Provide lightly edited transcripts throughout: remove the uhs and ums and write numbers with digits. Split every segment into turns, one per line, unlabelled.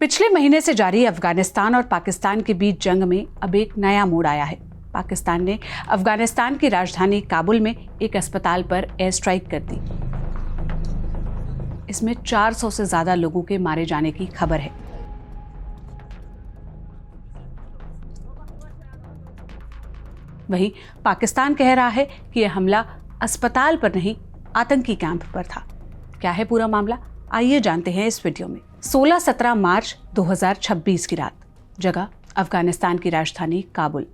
पिछले महीने से जारी अफगानिस्तान और पाकिस्तान के बीच जंग में अब एक नया मोड़ आया है। पाकिस्तान ने अफगानिस्तान की राजधानी काबुल में एक अस्पताल पर एयर स्ट्राइक कर दी। इसमें 400 से ज्यादा लोगों के मारे जाने की खबर है। वहीं पाकिस्तान कह रहा है कि यह हमला अस्पताल पर नहीं, आतंकी कैंप पर था। क्या है पूरा मामला, आइए जानते हैं इस वीडियो में। 16-17 मार्च 2026 की रात, जगह अफगानिस्तान की राजधानी काबुल।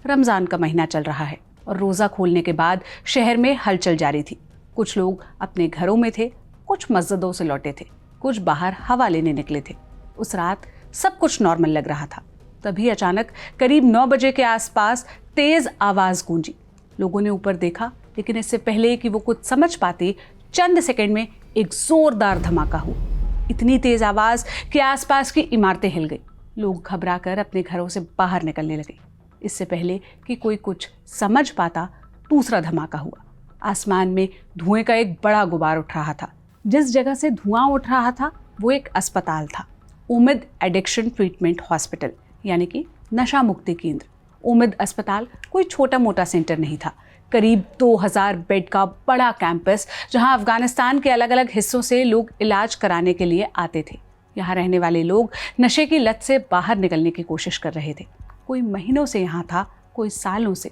रमजान का महीना चल रहा है और रोजा खोलने के बाद शहर में हलचल जारी थी। कुछ लोग अपने घरों में थे, कुछ मस्जिदों से लौटे थे, कुछ बाहर हवा लेने निकले थे। उस रात सब कुछ नॉर्मल लग रहा था। तभी अचानक करीब 9 बजे के आसपास तेज आवाज गूंजी। लोगों ने ऊपर देखा, लेकिन इससे पहले कि वो कुछ समझ पाते, चंद सेकंड में एक जोरदार धमाका हुआ। इतनी तेज आवाज कि आसपास की इमारतें हिल गई। लोग घबराकर अपने घरों से बाहर निकलने लगे। इससे पहले कि कोई कुछ समझ पाता, दूसरा धमाका हुआ। आसमान में धुएं का एक बड़ा गुबार उठ रहा था। जिस जगह से धुआं उठ रहा था वो एक अस्पताल था, उम्मीद एडिक्शन ट्रीटमेंट हॉस्पिटल, यानी कि नशा मुक्ति केंद्र। उम्मीद अस्पताल कोई छोटा मोटा सेंटर नहीं था, करीब 2000 बेड का बड़ा कैंपस, जहां अफगानिस्तान के अलग अलग हिस्सों से लोग इलाज कराने के लिए आते थे। यहाँ रहने वाले लोग नशे की लत से बाहर निकलने की कोशिश कर रहे थे। कोई महीनों से यहाँ था, कोई सालों से।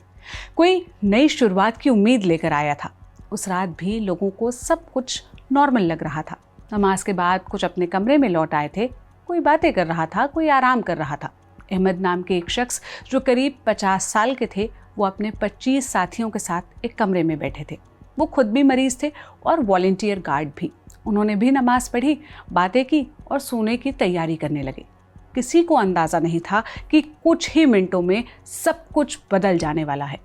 कोई नई शुरुआत की उम्मीद लेकर आया था। उस रात भी लोगों को सब कुछ नॉर्मल लग रहा था। नमाज के बाद कुछ अपने कमरे में लौट आए थे। कोई बातें कर रहा था, कोई आराम कर रहा था। अहमद नाम के एक शख्स जो करीब 50 साल के थे, वो अपने 25 साथियों के साथ एक कमरे में बैठे थे। वो खुद भी मरीज थे और वॉलंटियर गार्ड भी। उन्होंने भी नमाज पढ़ी, बातें की और सोने की तैयारी करने लगे। किसी को अंदाजा नहीं था कि कुछ ही मिनटों में सब कुछ बदल जाने वाला है।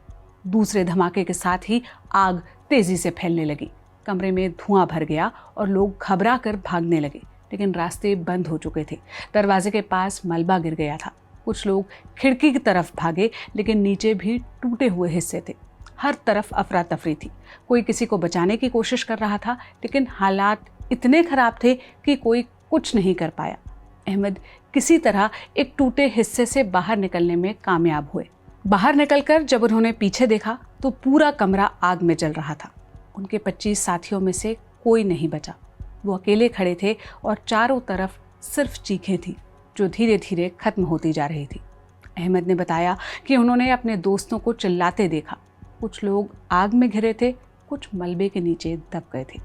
दूसरे धमाके के साथ ही आग तेजी से फैलने लगी। कमरे में धुआं भर गया और लोग घबरा कर भागने लगे, लेकिन रास्ते बंद हो चुके थे। दरवाजे के पास मलबा गिर गया था। कुछ लोग खिड़की की तरफ भागे, लेकिन नीचे भी टूटे हुए हिस्से थे। हर तरफ अफरा तफरी थी। कोई किसी को बचाने की कोशिश कर रहा था, लेकिन हालात इतने खराब थे कि कोई कुछ नहीं कर पाया। अहमद किसी तरह एक टूटे हिस्से से बाहर निकलने में कामयाब हुए। बाहर निकलकर जब उन्होंने पीछे देखा तो पूरा कमरा आग में जल रहा था। उनके 25 साथियों में से कोई नहीं बचा। वो अकेले खड़े थे और चारों तरफ सिर्फ चीखें थी, जो धीरे धीरे खत्म होती जा रही थी। अहमद ने बताया कि उन्होंने अपने दोस्तों को चिल्लाते देखा। कुछ लोग आग में घिरे थे, कुछ मलबे के नीचे दब गए थे।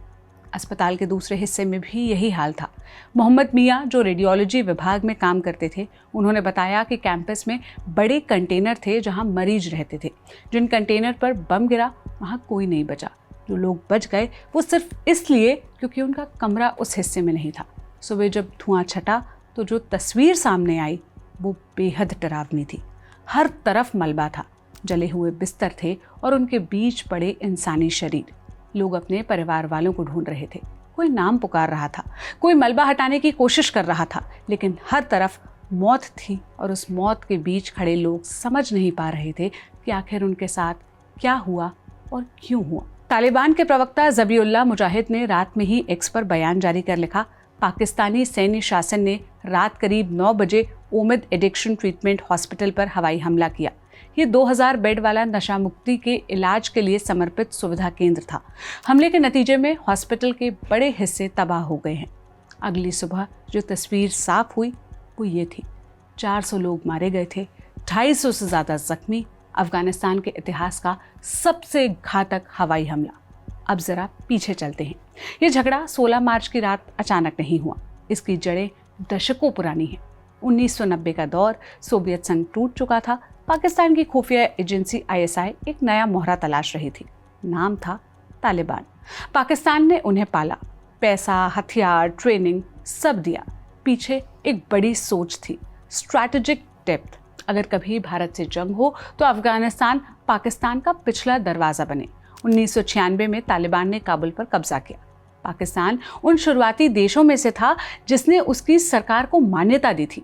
अस्पताल के दूसरे हिस्से में भी यही हाल था। मोहम्मद मियाँ, जो रेडियोलॉजी विभाग में काम करते थे, उन्होंने बताया कि कैंपस में बड़े कंटेनर थे जहां मरीज रहते थे। जिन कंटेनर पर बम गिरा वहां कोई नहीं बचा। जो लोग बच गए वो सिर्फ इसलिए क्योंकि उनका कमरा उस हिस्से में नहीं था। सुबह जब धुआं छटा तो जो तस्वीर सामने आई वो बेहद डरावनी थी। हर तरफ मलबा था, जले हुए बिस्तर थे और उनके बीच पड़े इंसानी शरीर। लोग अपने परिवार वालों को ढूंढ रहे थे। कोई नाम पुकार रहा था, कोई मलबा हटाने की कोशिश कर रहा था, लेकिन हर तरफ मौत थी और उस मौत के बीच खड़े लोग समझ नहीं पा रहे थे कि आखिर उनके साथ क्या हुआ और क्यों हुआ। तालिबान के प्रवक्ता ज़बीउल्लाह मुजाहिद ने रात में ही एक्स पर बयान जारी कर लिखा, पाकिस्तानी सैन्य शासन ने रात करीब 9 बजे उम्मीद एडिक्शन ट्रीटमेंट हॉस्पिटल पर हवाई हमला किया। ये 2000 बेड वाला नशा मुक्ति के इलाज के लिए समर्पित सुविधा केंद्र था। हमले के नतीजे में हॉस्पिटल के बड़े हिस्से तबाह हो गए हैं। अगली सुबह जो तस्वीर साफ हुई वो ये थी, 400 लोग मारे गए थे, 250 से ज़्यादा जख्मी। अफगानिस्तान के इतिहास का सबसे घातक हवाई हमला। अब ज़रा पीछे चलते हैं। ये झगड़ा 16 मार्च की रात अचानक नहीं हुआ। इसकी जड़ें दशकों पुरानी हैं। 1990 का दौर, सोवियत संघ टूट चुका था। पाकिस्तान की खुफिया एजेंसी ISI एक नया मोहरा तलाश रही थी। नाम था तालिबान। पाकिस्तान ने उन्हें पाला, पैसा, हथियार, ट्रेनिंग सब दिया। पीछे एक बड़ी सोच थी, स्ट्रैटेजिक डेप्थ। अगर कभी भारत से जंग हो तो अफगानिस्तान पाकिस्तान का पिछला दरवाज़ा बने। 1996 में तालिबान ने काबुल पर कब्जा किया। पाकिस्तान उन शुरुआती देशों में से था जिसने उसकी सरकार को मान्यता दी थी।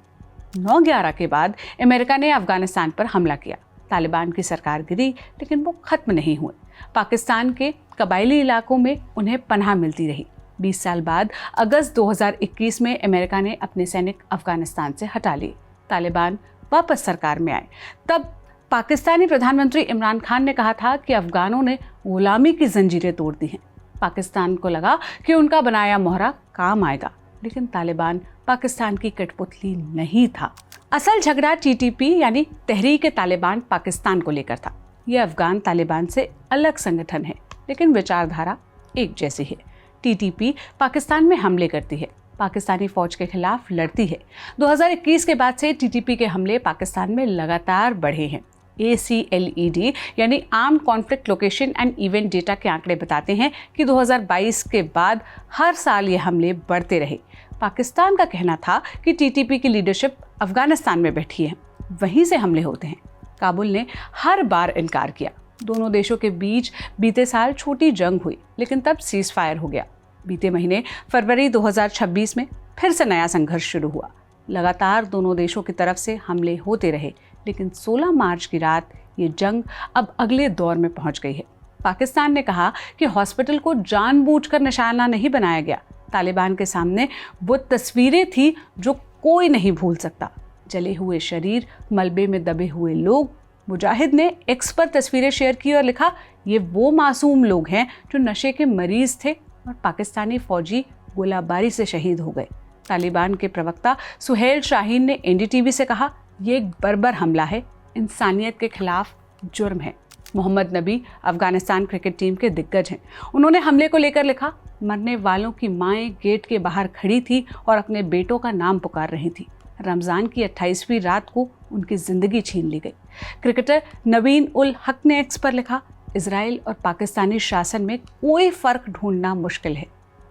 9/11 के बाद अमेरिका ने अफगानिस्तान पर हमला किया। तालिबान की सरकार गिरी, लेकिन वो खत्म नहीं हुए। पाकिस्तान के कबायली इलाकों में उन्हें पनाह मिलती रही। 20 साल बाद अगस्त 2021 में अमेरिका ने अपने सैनिक अफगानिस्तान से हटा लिए, तालिबान वापस सरकार में आए। तब पाकिस्तानी प्रधानमंत्री इमरान खान ने कहा था कि अफगानों ने गुलामी की जंजीरें तोड़ दी हैं। पाकिस्तान को लगा कि उनका बनाया मोहरा काम आएगा, लेकिन तालिबान पाकिस्तान की कठपुतली नहीं था। असल झगड़ा टीटीपी यानी तहरीक तालिबान पाकिस्तान को लेकर था। यह अफगान तालिबान से अलग संगठन है, लेकिन विचारधारा एक जैसी है। टीटीपी पाकिस्तान में हमले करती है, पाकिस्तानी फौज के खिलाफ लड़ती है। 2021 के बाद से टीटीपी के हमले पाकिस्तान में लगातार बढ़े हैं। ACLED यानी armed conflict location and event data के आंकड़े बताते हैं कि 2022 के बाद हर साल ये हमले बढ़ते रहे। पाकिस्तान का कहना था कि टीटीपी की लीडरशिप अफगानिस्तान में बैठी है, वहीं से हमले होते हैं। काबुल ने हर बार इनकार किया। दोनों देशों के बीच बीते साल छोटी जंग हुई, लेकिन तब सीज फायर हो गया। बीते महीने फरवरी 2026 में फिर से नया संघर्ष शुरू हुआ। लगातार दोनों देशों की तरफ से हमले होते रहे, लेकिन 16 मार्च की रात ये जंग अब अगले दौर में पहुंच गई है। पाकिस्तान ने कहा कि हॉस्पिटल को जानबूझकर निशाना नहीं बनाया गया। तालिबान के सामने वो तस्वीरें थी जो कोई नहीं भूल सकता। जले हुए शरीर, मलबे में दबे हुए लोग। मुजाहिद ने एक्स पर तस्वीरें शेयर की और लिखा, ये वो मासूम लोग हैं जो नशे के मरीज थे और पाकिस्तानी फौजी गोलाबारी से शहीद हो गए। तालिबान के प्रवक्ता सुहेल शाहीन ने NDTV से कहा, ये एक बर्बर हमला है, इंसानियत के खिलाफ जुर्म है। मोहम्मद नबी अफगानिस्तान क्रिकेट टीम के दिग्गज हैं। उन्होंने हमले को लेकर लिखा, मरने वालों की माएँ गेट के बाहर खड़ी थी और अपने बेटों का नाम पुकार रही थी। रमज़ान की 28वीं रात को उनकी ज़िंदगी छीन ली गई। क्रिकेटर नवीन उल हक ने एक्स पर लिखा, इजराइल और पाकिस्तानी शासन में कोई फ़र्क ढूंढना मुश्किल है।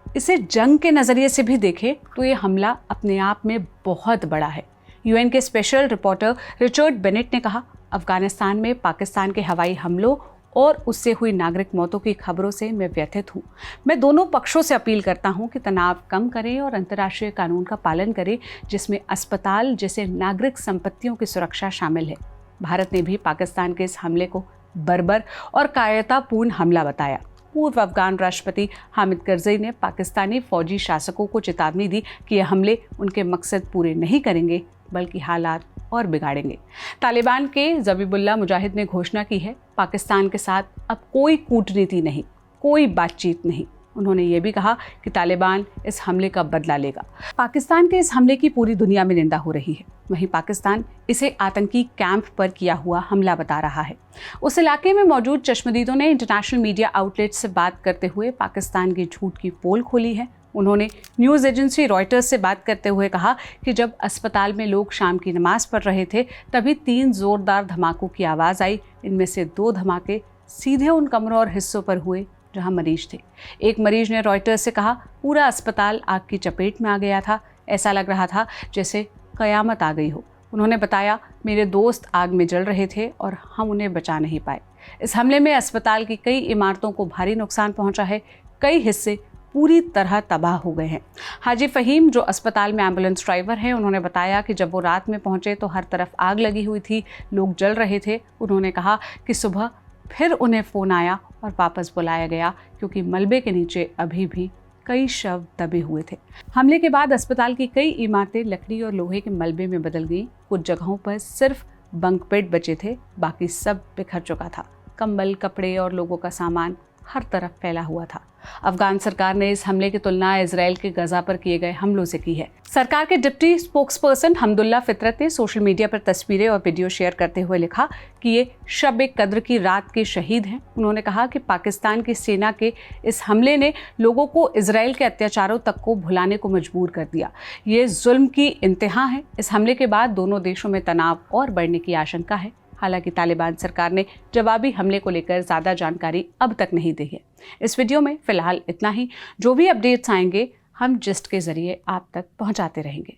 इसे जंग के नज़रिए से भी देखें तो ये हमला अपने आप में बहुत बड़ा है। UN के स्पेशल रिपोर्टर रिचर्ड बेनेट ने कहा, अफगानिस्तान में पाकिस्तान के हवाई हमलों और उससे हुई नागरिक मौतों की खबरों से मैं व्यथित हूँ। मैं दोनों पक्षों से अपील करता हूँ कि तनाव कम करें और अंतर्राष्ट्रीय कानून का पालन करें, जिसमें अस्पताल जैसे नागरिक संपत्तियों की सुरक्षा शामिल है। भारत ने भी पाकिस्तान के इस हमले को बर्बर और कायरतापूर्ण हमला बताया। पूर्व अफगान राष्ट्रपति हामिद करज़ई ने पाकिस्तानी फौजी शासकों को चेतावनी दी कि ये हमले उनके मकसद पूरे नहीं करेंगे, बल्कि हालात और बिगाड़ेंगे। तालिबान के ज़बीहुल्लाह मुजाहिद ने घोषणा की है, पाकिस्तान के साथ अब कोई कूटनीति नहीं, कोई बातचीत नहीं। उन्होंने ये भी कहा कि तालिबान इस हमले का बदला लेगा। पाकिस्तान के इस हमले की पूरी दुनिया में निंदा हो रही है। वहीं पाकिस्तान इसे आतंकी कैंप पर किया हुआ हमला बता रहा है। उस इलाके में मौजूद चश्मदीदों ने इंटरनेशनल मीडिया आउटलेट से बात करते हुए पाकिस्तान की झूठ की पोल खोली है। उन्होंने न्यूज़ एजेंसी रॉयटर्स से बात करते हुए कहा कि जब अस्पताल में लोग शाम की नमाज पढ़ रहे थे, तभी 3 जोरदार धमाकों की आवाज़ आई। इनमें से 2 धमाके सीधे उन कमरों और हिस्सों पर हुए जहां मरीज थे। एक मरीज ने रॉयटर्स से कहा, पूरा अस्पताल आग की चपेट में आ गया था, ऐसा लग रहा था जैसे कयामत आ गई हो। उन्होंने बताया, मेरे दोस्त आग में जल रहे थे और हम उन्हें बचा नहीं पाए। इस हमले में अस्पताल की कई इमारतों को भारी नुकसान पहुंचा है, कई हिस्से पूरी तरह तबाह हो गए हैं। हाजी फ़हीम जो अस्पताल में एम्बुलेंस ड्राइवर हैं, उन्होंने बताया कि जब वो रात में पहुंचे तो हर तरफ आग लगी हुई थी, लोग जल रहे थे। उन्होंने कहा कि सुबह फिर उन्हें फ़ोन आया और वापस बुलाया गया, क्योंकि मलबे के नीचे अभी भी कई शव दबे हुए थे। हमले के बाद अस्पताल की कई इमारतें लकड़ी और लोहे के मलबे में बदल गईं। कुछ जगहों पर सिर्फ बंक बेड बचे थे, बाकी सब बिखर चुका था। कंबल, कपड़े और लोगों का सामान हर तरफ फैला हुआ था। अफगान सरकार ने इस हमले की तुलना इजराइल के गजा पर किए गए हमलों से की है। सरकार के डिप्टी स्पोक्सपर्सन हमदुल्ला फितरत ने सोशल मीडिया पर तस्वीरें और वीडियो शेयर करते हुए लिखा कि ये शब कद्र की रात के शहीद हैं। उन्होंने कहा कि पाकिस्तान की सेना के इस हमले ने लोगों को इजराइल के अत्याचारों तक को भुलाने को मजबूर कर दिया। ये जुल्म की इंतहा है। इस हमले के बाद दोनों देशों में तनाव और बढ़ने की आशंका है। हालांकि तालिबान सरकार ने जवाबी हमले को लेकर ज़्यादा जानकारी अब तक नहीं दी है। इस वीडियो में फिलहाल इतना ही। जो भी अपडेट्स आएंगे हम जिस्ट के ज़रिए आप तक पहुंचाते रहेंगे।